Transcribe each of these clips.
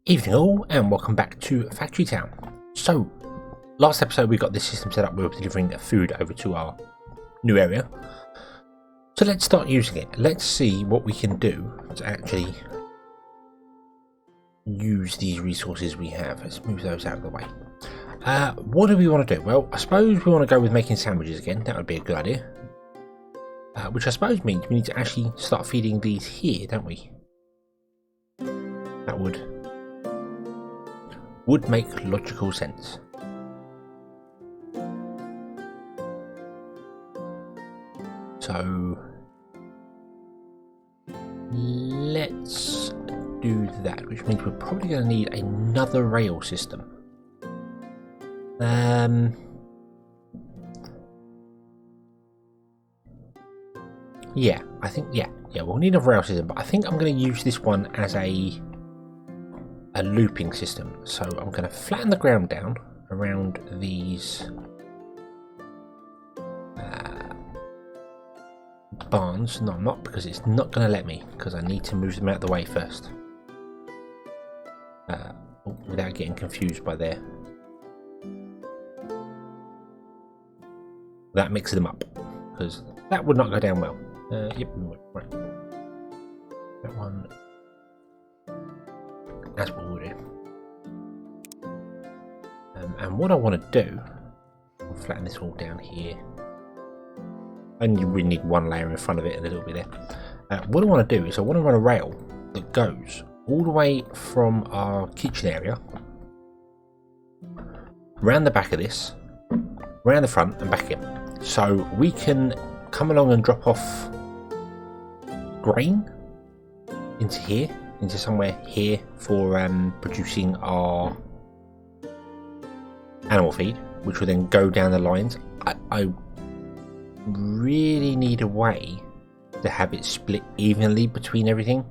Evening all, and welcome back to Factory Town. So, last episode we got this system set up. We were delivering food over to our new area. So let's start using it. Let's see what we can do to actually use these resources we have. Let's move those out of the way. What do we want to do? Well, I suppose we want to go with making sandwiches again. That would be a good idea. Which I suppose means we need to actually start feeding these here, don't we? That would make logical sense. So let's do that, which means we're probably going to need another rail system. Yeah, I think we'll need a rail system, but I think I'm going to use this one as a looping system. So I'm going to flatten the ground down around these barns. No, I'm not, because it's not going to let me, because I need to move them out of the way first. Without getting confused by there. That mixes them up, because that would not go down well. Yep, right. That one. That's what we'll do. And what I want to do, we'll flatten this all down here. And you really need one layer in front of it and a little bit there. What I want to do is I want to run a rail that goes all the way from our kitchen area, round the back of this, round the front and back in. So we can come along and drop off grain into here, into somewhere here for producing our animal feed, which will then go down the lines. I really need a way to have it split evenly between everything.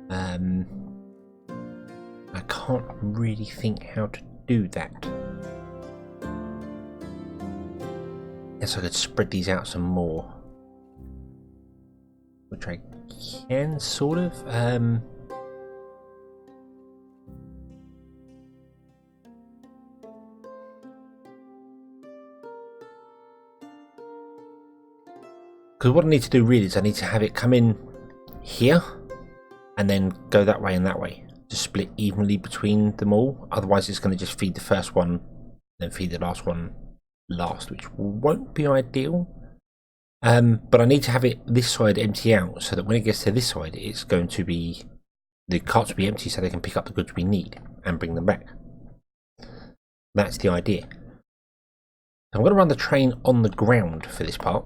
I can't really think how to do that. Guess I could spread these out some more, which I can sort of. Because what I need to do really is I need to have it come in here and then go that way and that way to split evenly between them all. Otherwise it's going to just feed the first one, then feed the last one last, which won't be ideal. But I need to have it this side empty out so that when it gets to this side, it's going to be, the carts will be empty so they can pick up the goods we need and bring them back. That's the idea. I'm going to run the train on the ground for this part.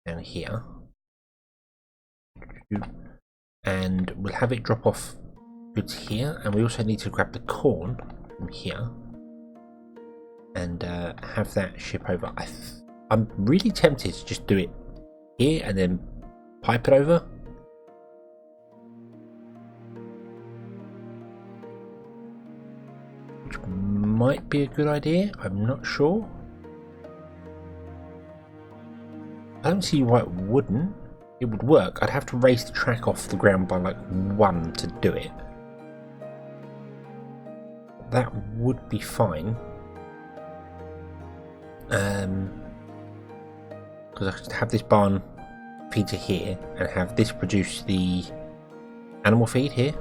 Down here. And we'll have it drop off goods here, and we also need to grab the corn from here and have that ship over. I'm really tempted to just do it here and then pipe it over. Which might be a good idea, I'm not sure. I don't see why it wouldn't. It would work. I'd have to raise the track off the ground by like 1 to do it. That would be fine. Because I could have this barn feed to here and have this produce the animal feed here,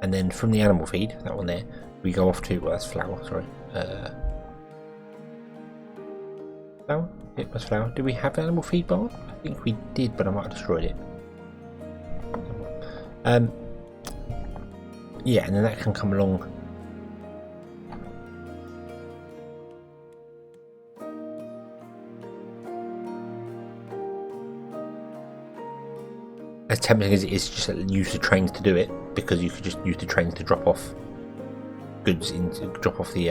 and then from the animal feed, that one there, we go off to, well, that's flour, sorry. Flour? It was flour. Did we have an animal feed barn? I think we did, but I might have destroyed it. Yeah, and then that can come along. As tempting as it is, just use the trains to do it, because you could just use the trains to drop off goods drop off the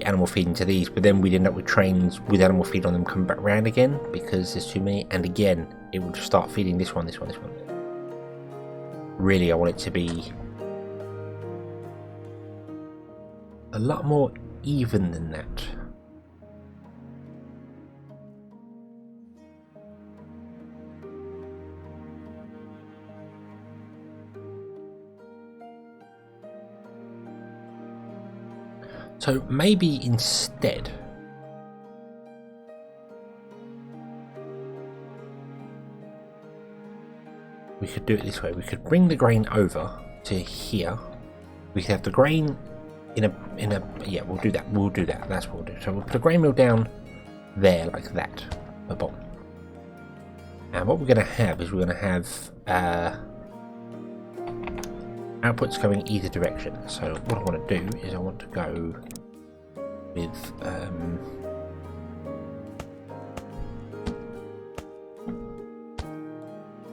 animal feed into these, but then we'd end up with trains with animal feed on them coming back round again because there's too many, and again it would start feeding this one. Really, I want it to be a lot more even than that. So maybe instead we could do it this way. We could bring the grain over to here. We could have the grain in a yeah, we'll do that. That's what we'll do. So we'll put a grain mill down there like that at the bottom. And what we're going to have is we're going to have outputs going either direction. So what I want to do is I want to go with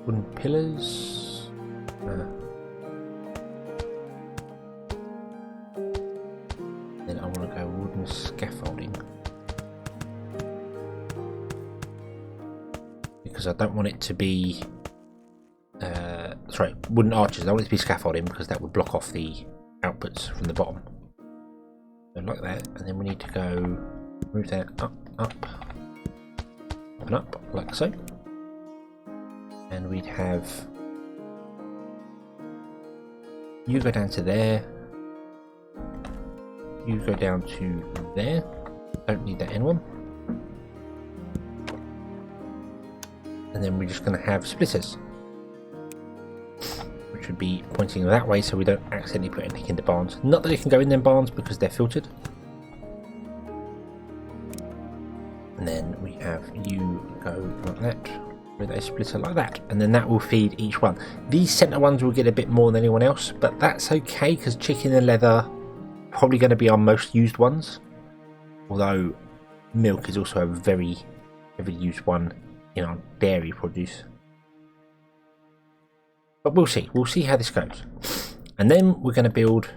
wooden pillars. Then I want to go wooden scaffolding. Because I don't want it to be sorry, wooden arches. I want it to be scaffolding because that would block off the outputs from the bottom. So like that, and then we need to go move that up, and up, like so. And we'd have you go down to there, you go down to there. Don't need that end one. And then we're just going to have splitters, which would be pointing that way so we don't accidentally put anything in the barns. Not that they can go in them barns because they're filtered. And then we have you go like that with a splitter like that, and then that will feed each one. These centre ones will get a bit more than anyone else, but that's okay because chicken and leather are probably going to be our most used ones, although milk is also a very heavily used one in our dairy produce. But we'll see how this goes. And then we're going to build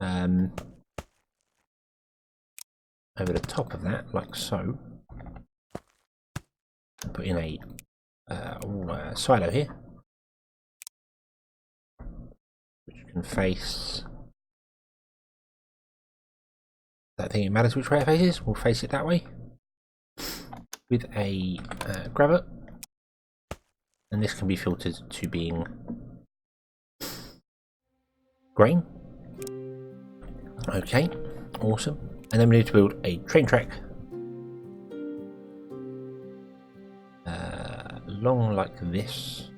over the top of that, like so. Put in a silo here, which can face. I don't think it matters which way it faces. We'll face it that way with a grabber, and this can be filtered to being grain. Okay, awesome. And then we need to build a train track long like this.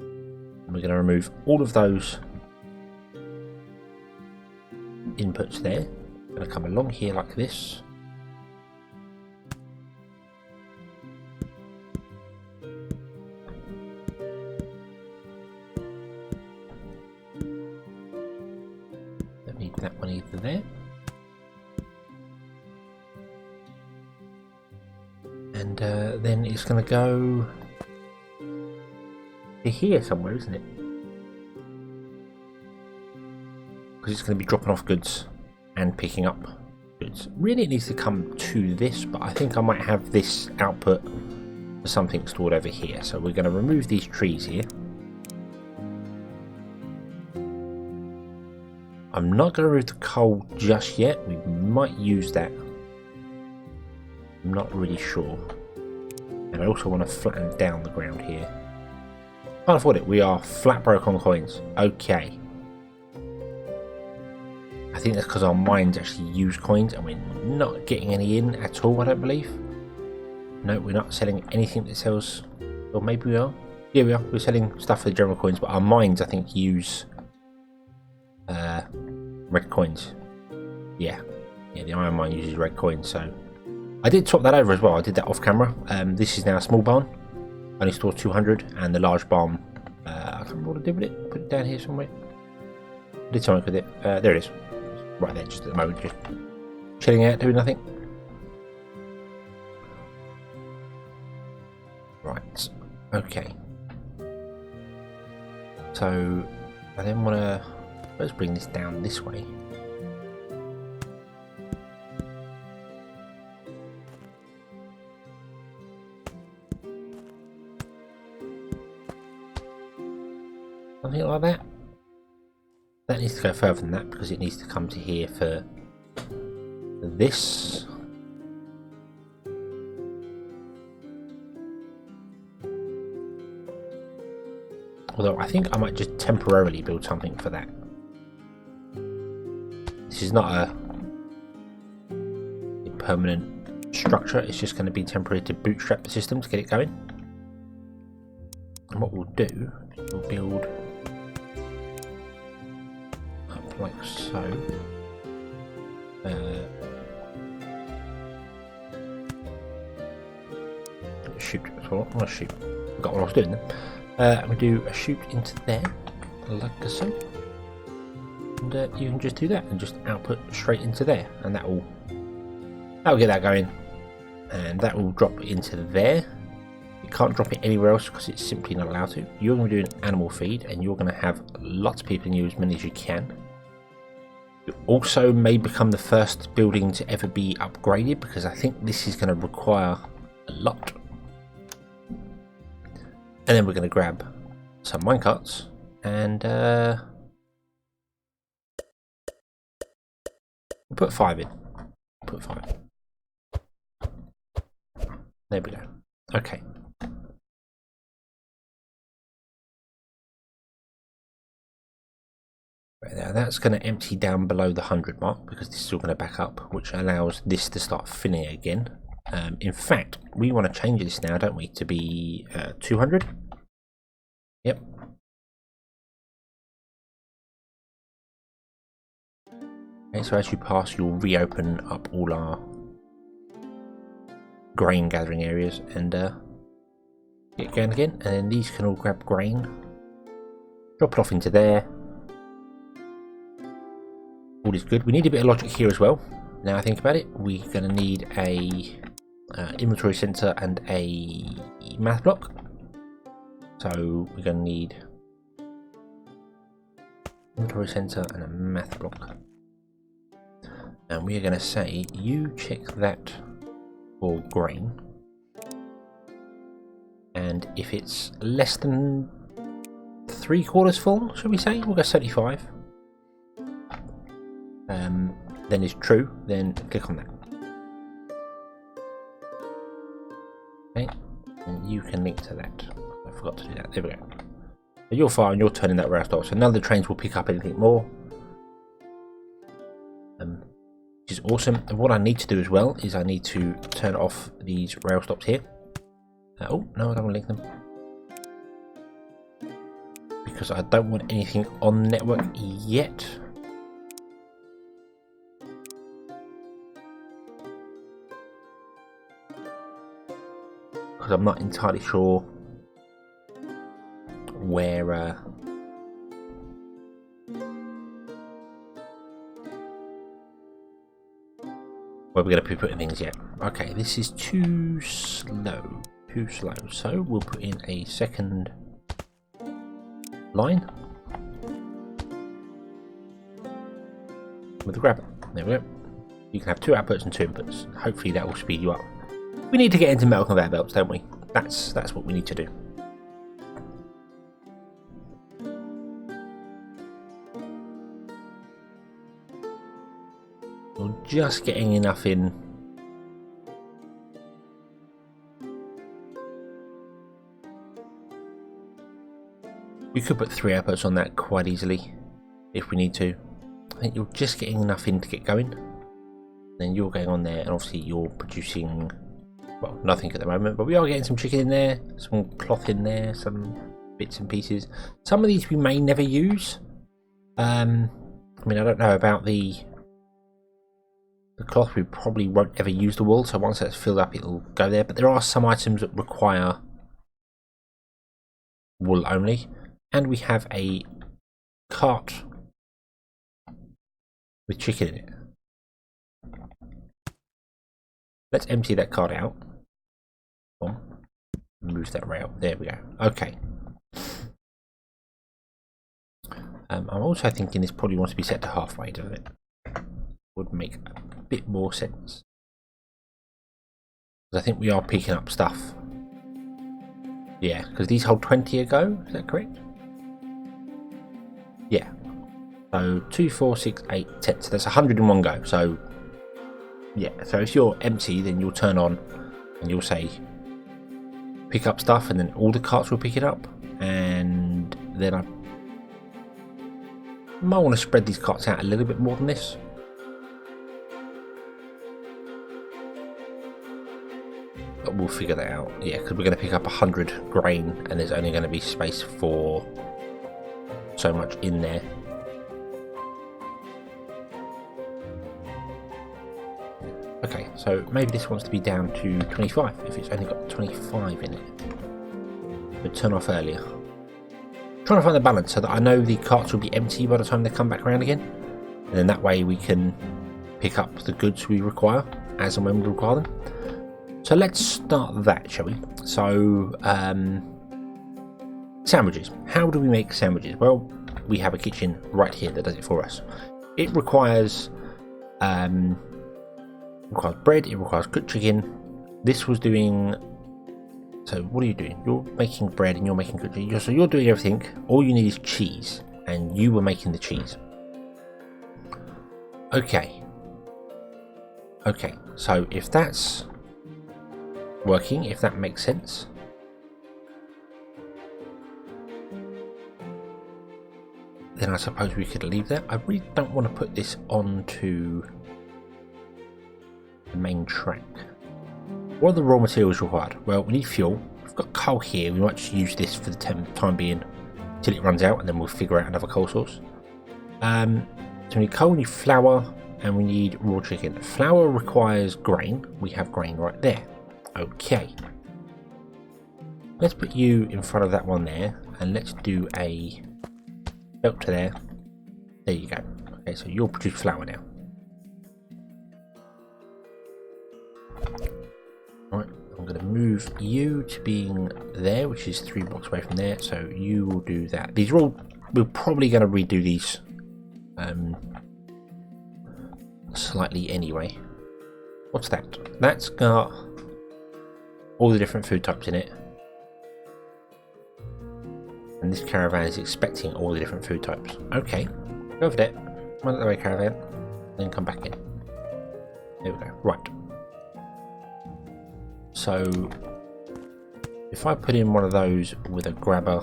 And we're going to remove all of those inputs there. I'm going to come along here like this. Don't need that one either there. And then it's going to go to here somewhere, isn't it? Because it's going to be dropping off goods and picking up goods. Really it needs to come to this, but I think I might have this output for something stored over here. So we're going to remove these trees here. I'm not going to remove the coal just yet. We might use that. I'm not really sure. And I also want to flatten down the ground here. Can't afford it. We are flat broke on coins. Okay. I think that's because our mines actually use coins and we're not getting any in at all, I don't believe. No, we're not selling anything that sells. Or maybe we are. Yeah, we are. We're selling stuff for the general coins, but our mines, I think, use red coins. Yeah. Yeah, the iron mine uses red coins, so I did swap that over as well. I did that off camera. This is now a small barn. Only stores 200, and the large barn, I can't remember what I did with it. Put it down here somewhere. I did something with it. There it is. Right there, just at the moment, just chilling out, doing nothing. Right. Okay. So I then want to let's bring this down this way. Something like that. That needs to go further than that because it needs to come to here for this. Although I think I might just temporarily build something for that. This is not a permanent structure, it's just going to be temporary to bootstrap the system to get it going. And what we'll do is we'll build up like so. Shoot as well. Not a shoot. Forgot what I was doing then. I'm going to do a shoot into there, like so. And you can just do that and just output straight into there, and that'll get that going, and that will drop into there. You can't drop it anywhere else because it's simply not allowed to. You're going to do an animal feed, and you're going to have lots of people use as many as you can. You also may become the first building to ever be upgraded, because I think this is going to require a lot. And then we're going to grab some minecarts and we'll put 5 in. Put 5. There we go. Okay. Right there, that's going to empty down below the 100 mark because this is all going to back up, which allows this to start filling again. In fact, we want to change this now, don't we, to be 200? Yep. Okay, so as you pass, you'll reopen up all our grain gathering areas and get going again. And then these can all grab grain, drop it off into there. All is good. We need a bit of logic here as well. Now I think about it, we're going to need a inventory center and a math block. So we're going to need inventory center and a math block. And we are going to say, you check that for grain. And if it's less than 3/4 full, should we say? We'll go 75. Then it's true, then click on that. Okay, and you can link to that. I forgot to do that. There we go. So you're fine, you're turning that rail stop, so none of the trains will pick up anything more. Which is awesome. And what I need to do as well is I need to turn off these rail stops here. Oh, no, I don't want to link them. Because I don't want anything on the network yet. Because I'm not entirely sure where where we're going to be putting things yet. Okay, this is too slow. So we'll put in a second line with the grabber. There we go. You can have 2 outputs and 2 inputs. Hopefully that will speed you up. We need to get into metal conveyor belts, don't we? That's what we need to do. We're just getting enough in. We could put 3 outputs on that quite easily if we need to. I think you're just getting enough in to get going. Then you're going on there, and obviously you're producing, well, nothing at the moment, but we are getting some chicken in there, some cloth in there, some bits and pieces. Some of these we may never use. I mean, I don't know about the cloth. We probably won't ever use the wool, so once that's filled up it'll go there, but there are some items that require wool only. And we have a cart with chicken in it. Let's empty that cart out. Move that rail. There we go. Okay. I'm also thinking this probably wants to be set to halfway, doesn't it? Would make a bit more sense. Because I think we are picking up stuff. Yeah, because these hold 20 a go. Is that correct? Yeah. So 2, 4, 6, 8, 10. So that's 100 in one go. So yeah. So if you're empty, then you'll turn on and you'll say pick up stuff, and then all the carts will pick it up. And then I might want to spread these carts out a little bit more than this. we'll figure that out. Yeah, because we're going to pick up 100 grain and there's only going to be space for so much in there. Okay, so maybe this wants to be down to 25 if it's only got 25 in it. We'll turn off earlier. Trying to find the balance so that I know the carts will be empty by the time they come back around again. And then that way we can pick up the goods we require as and when we require them. So let's start that, shall we? So, sandwiches. How do we make sandwiches? Well, we have a kitchen right here that does it for us. It requires bread, it requires cooked chicken. This was doing... So what are you doing? You're making bread and you're making cooked chicken. So you're doing everything. All you need is cheese. And you were making the cheese. Okay. Okay, so if that's working, if that makes sense, then I suppose we could leave that. I really don't want to put this onto the main track. What are the raw materials required? Well, we need fuel. We've got coal here. We might just use this for the time being till it runs out, and then we'll figure out another coal source. So we need coal, we need flour, and we need raw chicken. Flour requires grain. We have grain right there. Okay. Let's put you in front of that one there, and let's do a belt to there. There you go. Okay, so you'll produce flour now. Right, I'm going to move you to being there, which is 3 blocks away from there. So you will do that. These are all. We're probably going to redo these. Slightly anyway. What's that? That's got all the different food types in it, and this caravan is expecting all the different food types. Okay, go over there, run out the way, caravan, then come back in. There we go. Right, so if I put in one of those with a grabber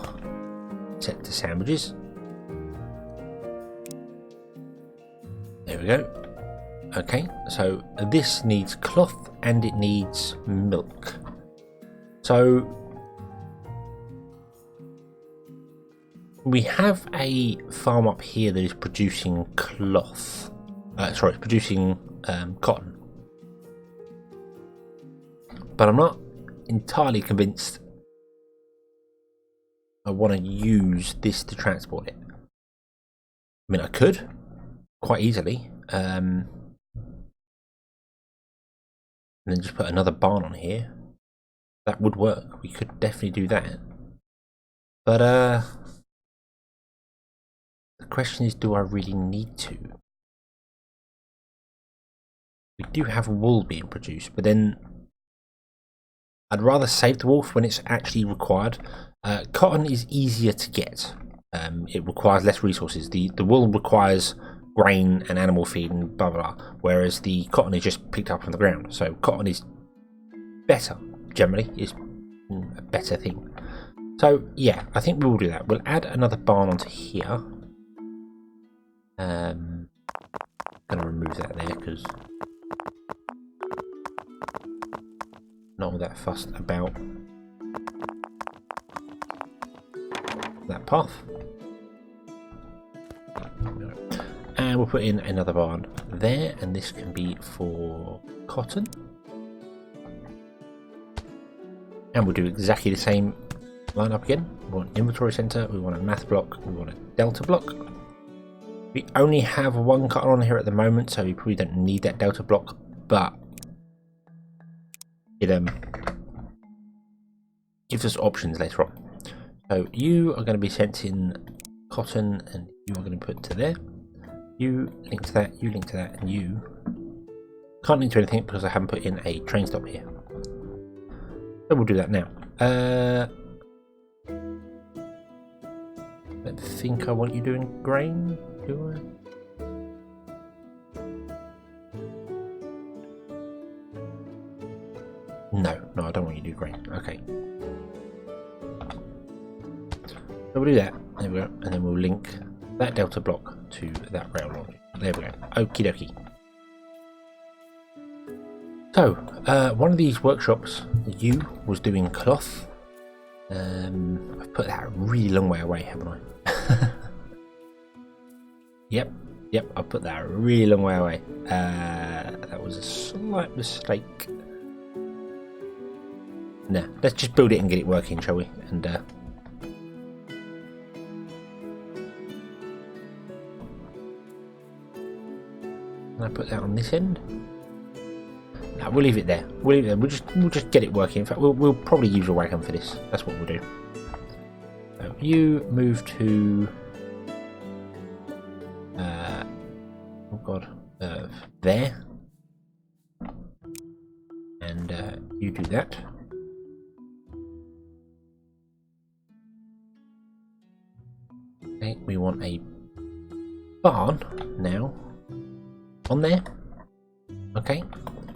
set to sandwiches, there we go. Okay, so this needs cloth and it needs milk. So we have a farm up here that is producing cloth. Producing cotton. But I'm not entirely convinced I want to use this to transport it. I mean, I could quite easily. And then just put another barn on here. That would work. We could definitely do that. But the question is, do I really need to? We do have wool being produced, but then I'd rather save the wool for when it's actually required. Cotton is easier to get. It requires less resources. The wool requires grain and animal feed and blah blah blah, whereas the cotton is just picked up from the ground. So cotton is better, generally, is a better thing. So yeah, I think we will do that. We'll add another barn onto here. I'm gonna remove that there because not all that fussed about that path. And we'll put in another barn there, and this can be for cotton. And we'll do exactly the same lineup again. We want an inventory center, we want a math block, we want a delta block. We only have one cotton on here at the moment, so we probably don't need that delta block, but it gives us options later on. So you are going to be sent in cotton, and you are going to put to there. You link to that, you link to that, and you can't link to anything because I haven't put in a train stop here. So we'll do that now. I don't think I want you doing grain, do I? No, I don't want you to do grain. Okay. So we'll do that. There we go. And then we'll link that delta block to that rail line. There we go. Okie dokie. So, one of these workshops, you was doing cloth. I've put that a really long way away, haven't I? Yep, I've put that a really long way away. That was a slight mistake. Nah, let's just build it and get it working, shall we? And I put that on this end. No, we'll leave it there. We'll just get it working. In fact, we'll probably use a wagon for this. That's what we'll do. So you move to oh god, there, and you do that. Okay, we want a barn now on there. Okay,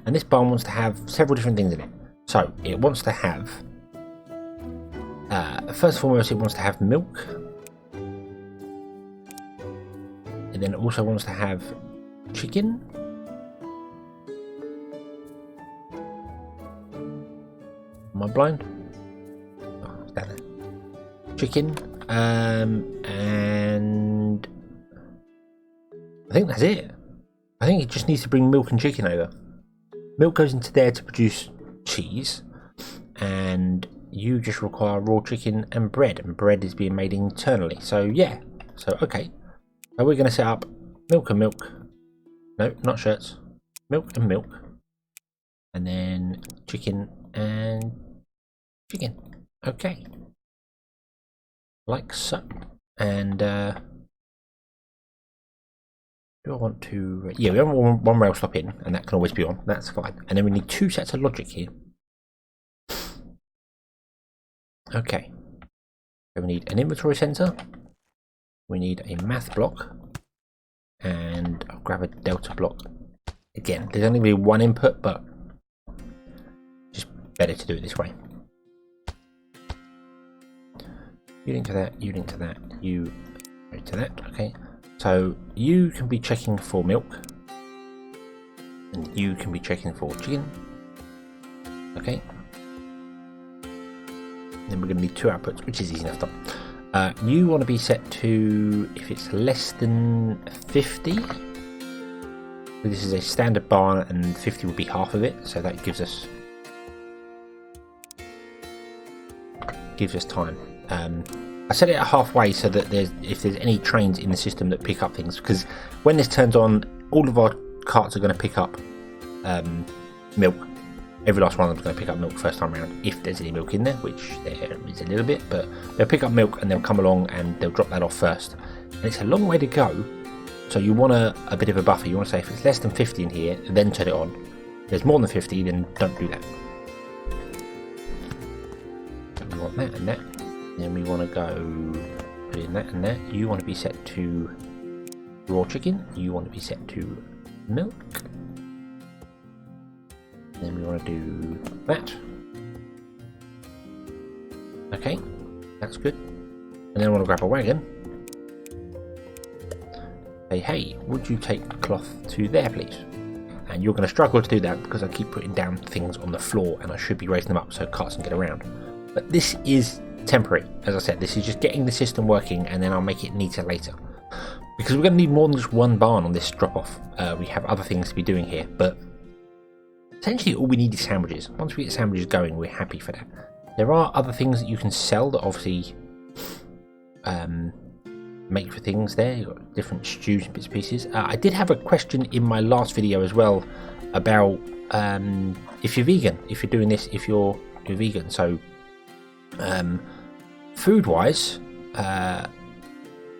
and this barn wants to have several different things in it. So it wants to have first and foremost, it wants to have milk, and then it also wants to have chicken, am I blind? Oh, it's down there. Chicken, and I think that's it. I think it just needs to bring milk and chicken over. Milk goes into there to produce cheese, and you just require raw chicken and bread is being made internally. So yeah, so okay. So we're going to set up milk and milk. No, not shirts. Milk and milk. And then chicken and chicken. Okay. Like so. And do I want to... Yeah, we have one rail stop in, and that can always be on. That's fine. And then we need 2 sets of logic here. Okay. So we need an inventory center. We need a math block. And I'll grab a delta block. Again, there's only really one input, but just better to do it this way. You link to that, you link to that, you go to that. Okay. So you can be checking for milk, and you can be checking for chicken. Okay. Then we're going to need 2 outputs, which is easy enough done. You want to be set to, if it's less than 50. So this is a standard barn, and 50 would be half of it. So that gives us time. I set it at halfway so that if there's any trains in the system that pick up things, because when this turns on, all of our carts are going to pick up milk. Every last one of them is going to pick up milk first time around, if there's any milk in there, which there is a little bit, but they'll pick up milk and they'll come along and they'll drop that off first. And it's a long way to go, so you want a bit of a buffer. You want to say if it's less than 50 in here, then turn it on. If there's more than 50, then don't do that. So we want that and that. Then we want to go put in that and that. You want to be set to raw chicken. You want to be set to milk. Then we want to do that. Okay, that's good. And then I want to grab a wagon. Say, hey, would you take cloth to there, please? And you're going to struggle to do that because I keep putting down things on the floor, and I should be raising them up so carts can get around. But this is temporary, as I said. This is just getting the system working, and then I'll make it neater later. Because we're going to need more than just one barn on this drop-off. We have other things to be doing here, but essentially all we need is sandwiches. Once we get sandwiches going, we're happy for that. There are other things that you can sell that obviously make for things there. You've got different stews and bits and pieces. I did have a question in my last video as well about if you're vegan, if you're doing this, if you're vegan. So food wise,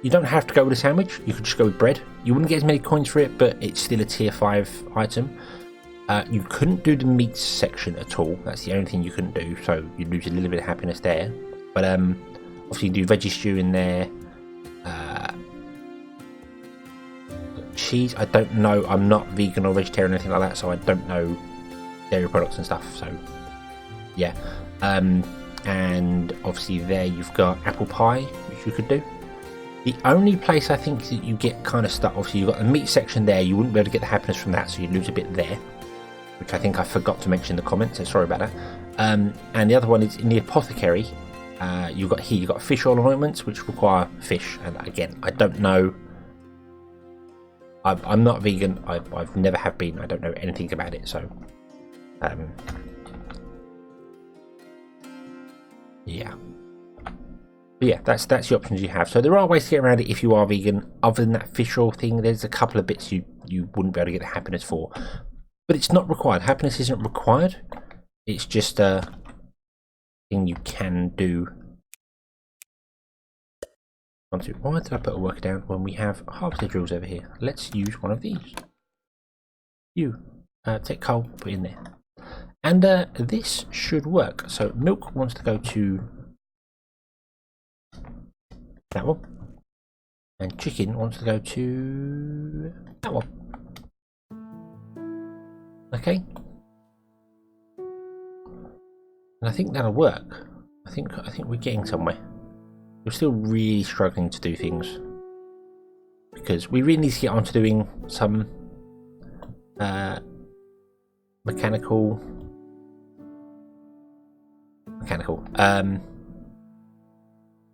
you don't have to go with a sandwich. You could just go with bread. You wouldn't get as many coins for it, but it's still a tier 5 item. You couldn't do the meats section at all. That's the only thing you couldn't do, so you'd lose a little bit of happiness there. But obviously you do veggie stew in there. Cheese, I don't know. I'm not vegan or vegetarian or anything like that, so I don't know dairy products and stuff. So yeah. And obviously there you've got apple pie, which you could do. The only place I think that you get kind of stuck, obviously you've got the meat section there. You wouldn't be able to get the happiness from that, so you'd lose a bit there. which I think I forgot to mention in the comments, so sorry about that. And the other one is in the apothecary. You've got fish oil ointments, which require fish. And again, I don't know. I'm not vegan. I've never have been. I don't know anything about it. So, yeah. But yeah, that's the options you have. So there are ways to get around it if you are vegan. Other than that fish oil thing, there's a couple of bits you wouldn't be able to get the happiness for. But it's not required. Happiness isn't required. It's just a thing you can do. Why did I put a worker down when we have harvester drills over here? Let's use one of these. Take coal, put it in there. And this should work. So milk wants to go to that one. And chicken wants to go to that one. Okay. And I think that'll work. I think we're getting somewhere. We're still really struggling to do things because we really need to get on to doing some mechanical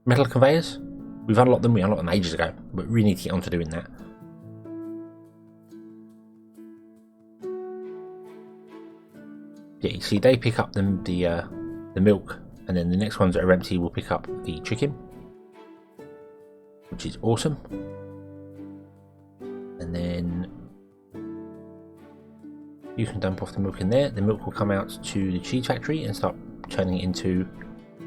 metal conveyors. We unlocked them ages ago, but we really need to get on to doing that. Yeah, you see they pick up the milk, and then the next ones that are empty will pick up the chicken, which is awesome. And then you can dump off the milk in there. The milk will come out to the cheese factory and start turning it into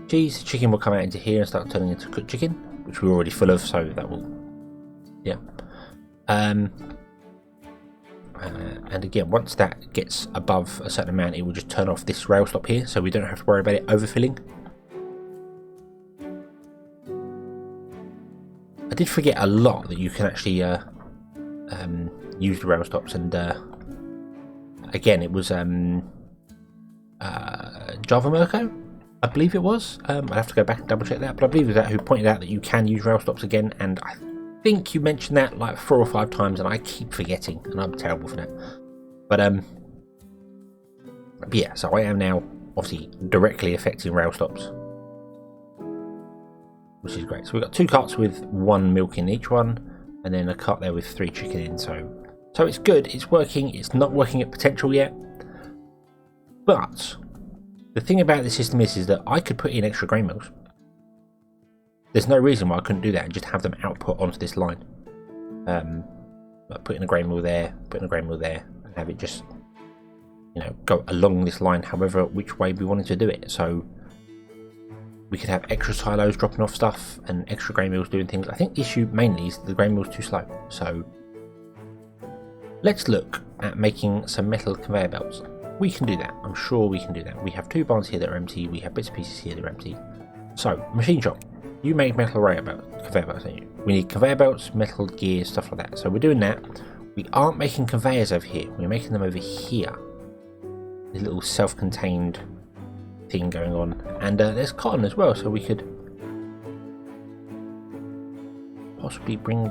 cheese. The chicken will come out into here and start turning it into cooked chicken, which we're already full of, so that will, yeah. And again, once that gets above a certain amount, it will just turn off this rail stop here, so we don't have to worry about it overfilling. I did forget a lot that you can actually use the rail stops, and again, it was Java Mirko, I believe it was. I'd have to go back and double check that, but I believe it was that who pointed out that you can use rail stops again, and I think you mentioned that like 4 or 5 times, and I keep forgetting, and I'm terrible for that. But yeah, so I am now obviously directly affecting rail stops, which is great. So we've got 2 carts with 1 milk in each one, and then a cart there with 3 chicken in. So it's good. It's working. It's not working at potential yet, but the thing about the system is that I could put in extra grain mills. There's no reason why I couldn't do that and just have them output onto this line. Like putting a grain mill there, putting a grain mill there, and have it just, you know, go along this line however which way we wanted to do it. So we could have extra silos dropping off stuff and extra grain mills doing things. I think the issue mainly is the grain mill's too slow. So let's look at making some metal conveyor belts. We can do that. I'm sure we can do that. We have 2 barns here that are empty. We have bits and pieces here that are empty. So, machine shop. You make metal conveyor belts, don't you? We need conveyor belts, metal gears, stuff like that. So we're doing that. We aren't making conveyors over here. We're making them over here. A little self-contained thing going on. And there's cotton as well, so we could possibly bring...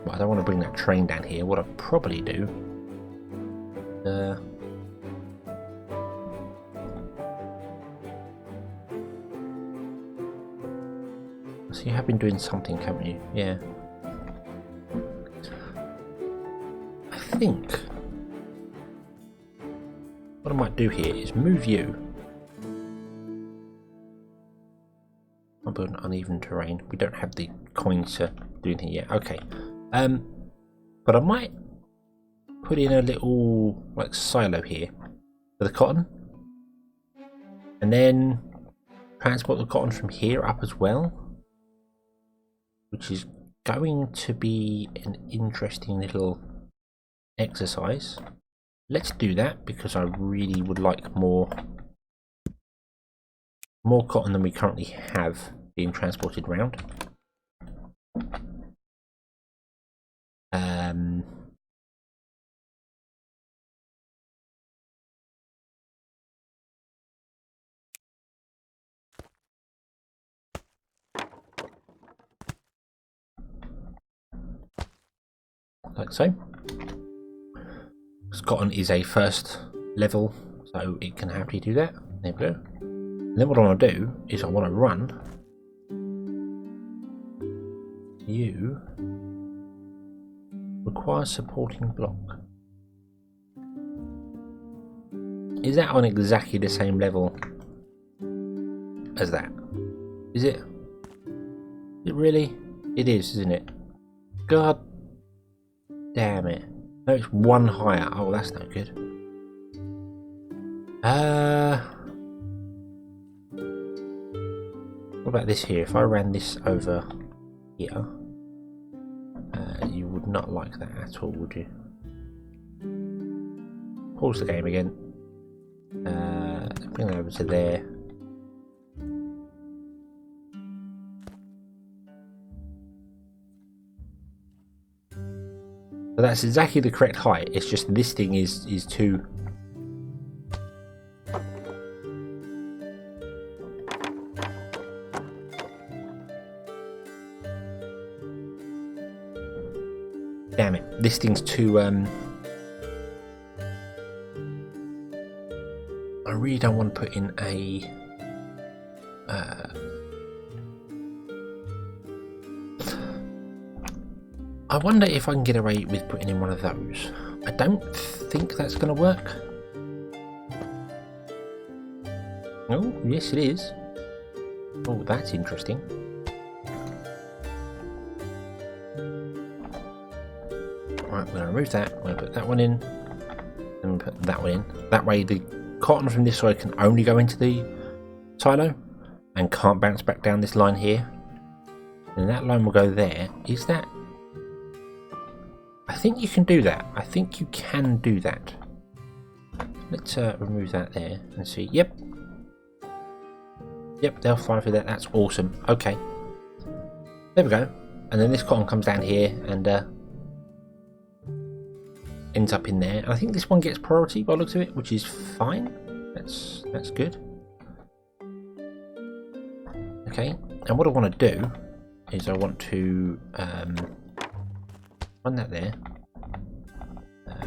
Well, I don't want to bring that train down here. What I'll probably do... So you have been doing something, haven't you? Yeah. I think what I might do here is move you. I'm building uneven terrain. We don't have the coins to do anything yet. Okay. But I might put in a little like silo here for the cotton, and then transport the cotton from here up as well, which is going to be an interesting little exercise. Let's do that because I really would like more cotton than we currently have being transported around. Like so. Cotton is a first level, so it can happily do that. There we go. And then what I want to do is I want to run you requires supporting block. Is that on exactly the same level as that? Is it? Is it really? It is, isn't it? God damn it. No, it's one higher. Oh, that's no good. What about this here? If I ran this over here, you would not like that at all, would you? Pause the game again. Bring it over to there. So that's exactly the correct height. It's just this thing is too. Damn it! This thing's too. I really don't want to put in a. I wonder if I can get away with putting in one of those. I don't think that's going to work. Oh, yes it is. Oh, that's interesting. Right, we're going to remove that. We're going to put that one in. And put that one in. That way the cotton from this side can only go into the silo and can't bounce back down this line here. And that line will go there. Is that... I think you can do that. I think you can do that. Let's remove that there and see. Yep. Yep, they'll fly for that. That's awesome. Okay. There we go. And then this cotton comes down here and ends up in there. And I think this one gets priority by the looks of it, which is fine. That's good. Okay. And what I want to do is I want to run that there,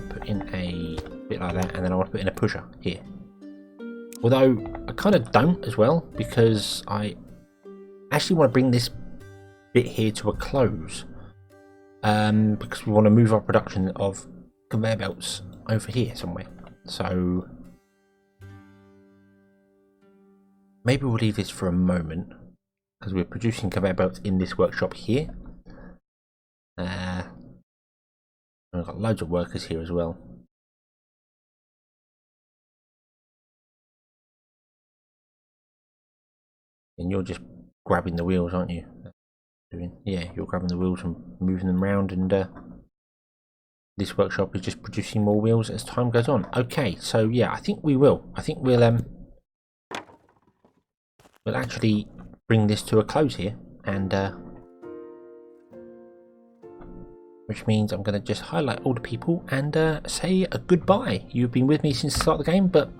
put in a bit like that, and then I want to put in a pusher here. Although I kind of don't as well, because I actually want to bring this bit here to a close, because we want to move our production of conveyor belts over here somewhere. So maybe we'll leave this for a moment, because we're producing conveyor belts in this workshop here. We've got loads of workers here as well. And you're just grabbing the wheels, aren't you? Yeah, you're grabbing the wheels and moving them around, and this workshop is just producing more wheels as time goes on. Okay, so yeah, I think we will. I think we'll actually bring this to a close here, and which means I'm going to just highlight all the people and say a goodbye. You've been with me since the start of the game, but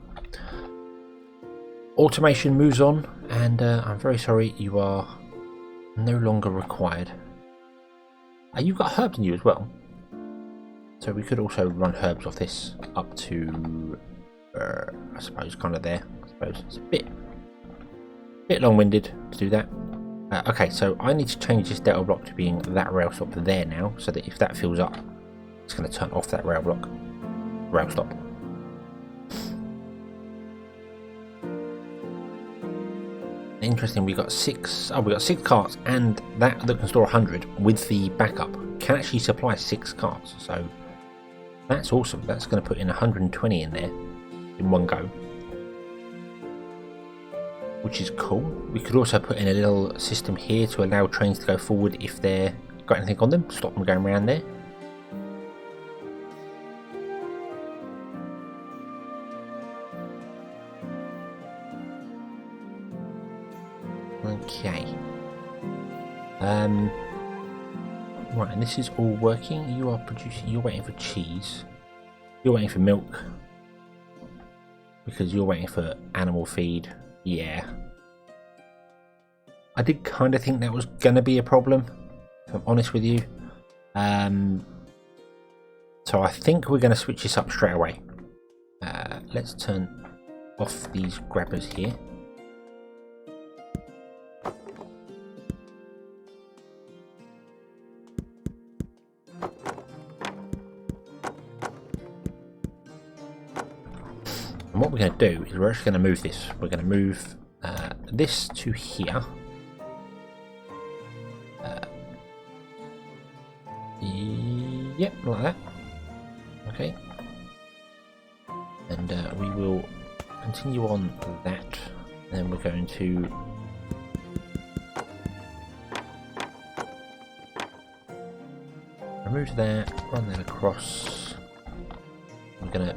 automation moves on, and I'm very sorry, you are no longer required. You've got herbs in you as well, so we could also run herbs off this up to, I suppose, kind of there. I suppose it's a bit long-winded to do that. Okay, so I need to change this data block to being that rail stop there now, so that if that fills up, it's going to turn off that rail stop. Interesting, we got six carts, and that can store 100 with the backup can actually supply 6 carts. So that's awesome. That's going to put in 120 in there in one go, which is cool. We could also put in a little system here to allow trains to go forward if they've got anything on them, stop them going around there. Okay. Right, and this is all working. You are producing, you're waiting for cheese. You're waiting for milk. Because you're waiting for animal feed. Yeah. I did kind of think that was going to be a problem, if I'm honest with you. So I think we're going to switch this up straight away. Let's turn off these grabbers here. And what we're going to do is we're actually going to move this. We're going to move this to here. Yep, like that. Okay. And we will continue on that. Then we're going to remove that, run that across. I'm going to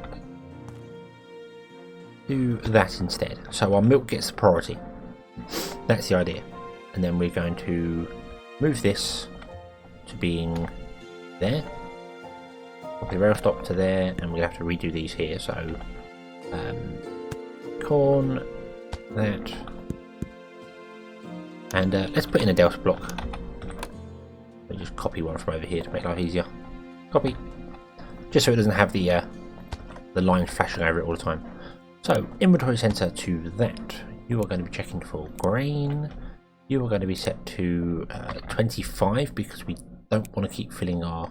do that instead. So our milk gets the priority. That's the idea. And then we're going to move this to being there. Copy the rail stop to there, and we'll have to redo these here. So corn, that, and let's put in a delta block. We'll just copy one from over here to make life easier. Copy, just so it doesn't have the line flashing over it all the time. So inventory center to that. You are going to be checking for grain. You are going to be set to 25 because we don't want to keep filling our.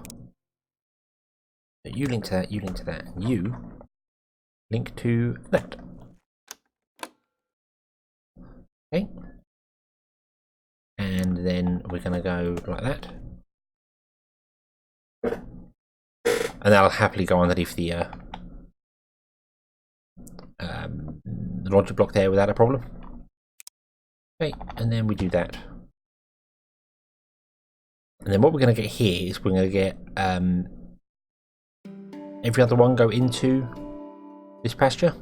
You link to that, you link to that, and you link to that. Okay. And then we're going to go like that. And that'll happily go underneath the logic block there without a problem. Okay, and then we do that. And then what we're going to get here is we're going to get every other one go into this pasture.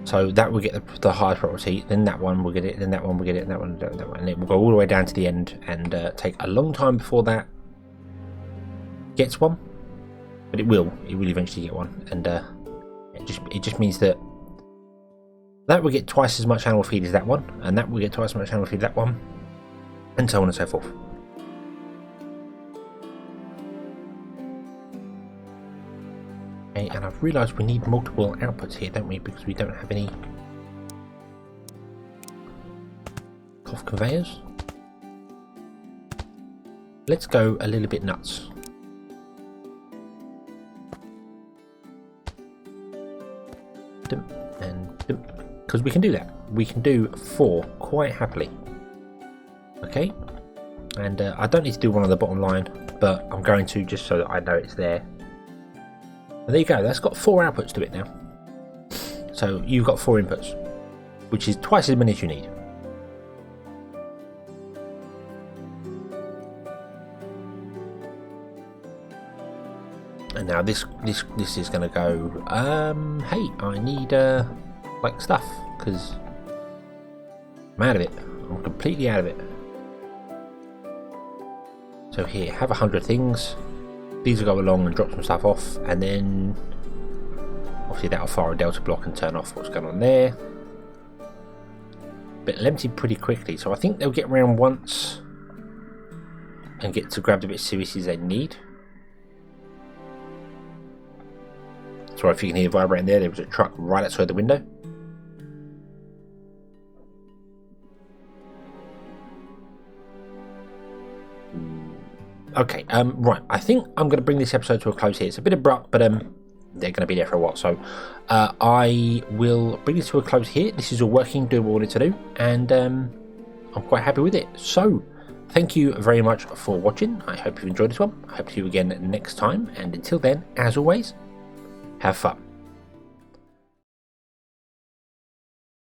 So that will get the highest priority, then that one will get it, then that one will get it, and that one, and it will go all the way down to the end and take a long time before that gets one. But it will eventually get one, and it just means that will get twice as much animal feed as that one, and that will get twice as much animal feed as that one, and so on and so forth. Okay, and I've realised we need multiple outputs here, don't we? Because we don't have any cough conveyors. Let's go a little bit nuts. Because we can do that. We can do 4 quite happily. Okay, and I don't need to do one on the bottom line, but I'm going to just so that I know it's there. And there you go, that's got 4 outputs to it now. So you've got 4 inputs, which is twice as many as you need. And now this is going to go, hey, I need like stuff, because I'm out of it. I'm completely out of it. So here, have 100 things. These will go along and drop some stuff off, and then obviously that'll fire a delta block and turn off what's going on there. But it'll empty pretty quickly, so I think they'll get around once and get to grab the bit of seriously they need. Sorry if you can hear vibrating there was a truck right outside the window. Okay, right, I think I'm going to bring this episode to a close here. It's a bit abrupt, but they're going to be there for a while, so I will bring this to a close here. This is all working, doing what I wanted to do, and I'm quite happy with it. So, thank you very much for watching. I hope you enjoyed this one. I hope to see you again next time, and until then, as always, have fun.